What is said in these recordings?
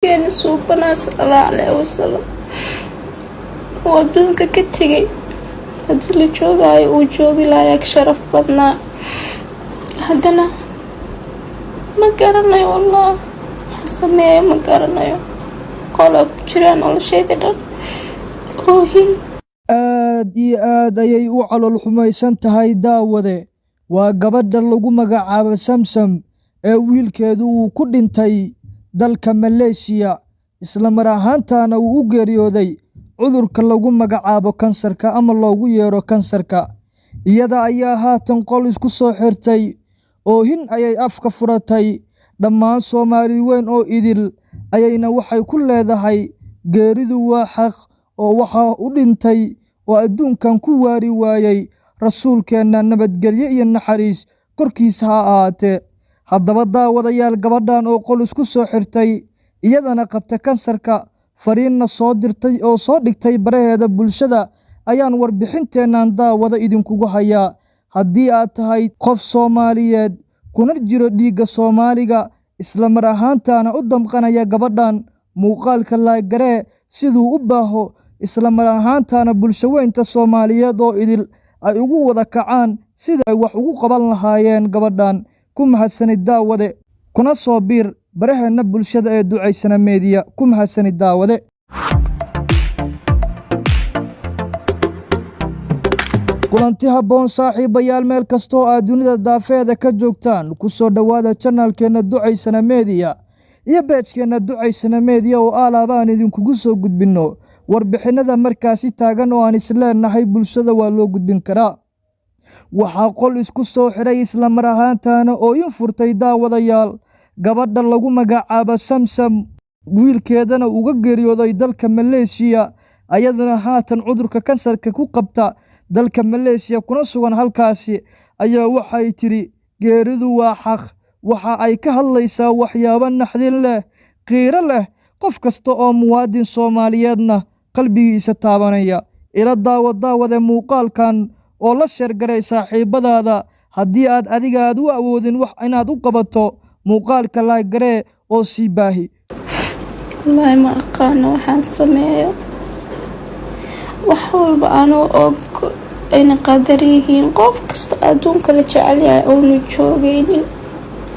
كان سوبنا صلى الله عليه وسلم ودونك كتغي هدي اللي جوغاي uu joogi lahayaa sharaf badnaa haddana ma garanayo wallah sameeyo ma garanayo qolab jiraan noloshayda dhan oohin aad iyo aad ayay u calool xumaysan tahay daawade waa gabadha lagu magacaabo Samsam ee wiilkeedu uu ku dhintay dalka Malaysia isla mar ahaantaana uu u geeriyooday cudurka lagu magacaabo kansarka ama loogu yeero kansarka iyada ayaa haatan qol isku soo xirtay oohin ayay afka furatay dhammaan Soomaali weyn oo idil ayayna waxay ku leedahay geeridu waa xaq oo waxa u dhintay oo adduunkan ku waari waayay rasuulkeena nabadgelyo iyo naxariis korkiisa ha ahaatee haddaba daawadayaal gabadhan oo qol isku soo xirtay iyadana qabta kansarka fariinna soo dirtay oo soo dhigtay baraheeda bulshada ayaan warbixinteenan daawada idinkugu hayaa haddii aad tahay qof Soomaaliyeed kuna jiro dhiigga Soomaaliga isla mar ahaantaana u damqanaya gabadhan muuqaalka la garee siduu u baaho isla mar ahaantaana bulshaweynta Soomaaliyeed oo idil ay ugu wada kacaan sida ay wax ugu qaban lahaayeen gabadhan ku mahadsanid daawade kuna soo biir baraheena bulshada ee Ducaysana Media ku mahadsanid daawade kulanti habboon saaxiibayaal meel kastoo aad dunida daafeeda ka joogtaan ku soo dhawaada channelkeena Ducaysana Media iyo page-keena Ducaysana Media oo alaabaan idinkugu soo gudbino warbixinada markaasi taagan oo aan isleenahay bulshada waa loo gudbin karaa waxa qol isku soo xiray isla mar ahaantaana oo in furtay daawadayaal gabadha lagu magacaabo Samsam wiilkeedana uga geeriyooday dalka Malaysia ayadana haatan cudurka kansarka ku qabta dalka Malaysia kuna sugan halkaasi ayaa waxay tiri geeridu waa xaq waxa ay ka hadlaysaa waxyaabo naxdin leh qiiro leh qof kasta oo muwaadin Soomaaliyeedna qalbigiisa taabanaya ila daawada muuqaalkan oo la sheergaray saaxiibadaada haddii aad adiga u awoodin wax inaad u qabato muuqaalka la garee oo si baahi wallahi ma aqaan waxaan sameeyo wax walba aanu og ayna qadarihiin qof kasta adduunka la jecel yahay oo la joogaynin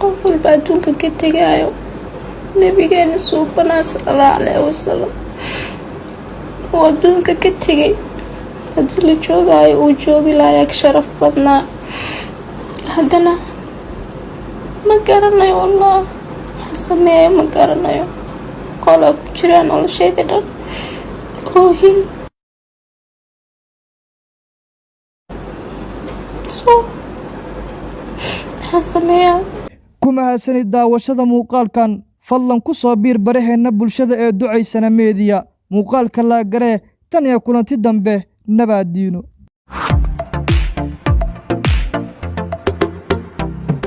qof walba adduunka ka tagayo nabigeena suubana sallallahu alayhi wasallam wadunka ka tagay haddii la joogayo uu joogi lahayaa sharaf badnaa haddana ma garanayo wallah sameeyo ma garanayo qolab jiraan noloshayda dhan oohin ku mahadsanid daawashada muuqaalkan fadlan ku soo biir baraheena bulshada ee Ducaysana Media muuqaalka la garee tan iyo kulanti dambe nabadiino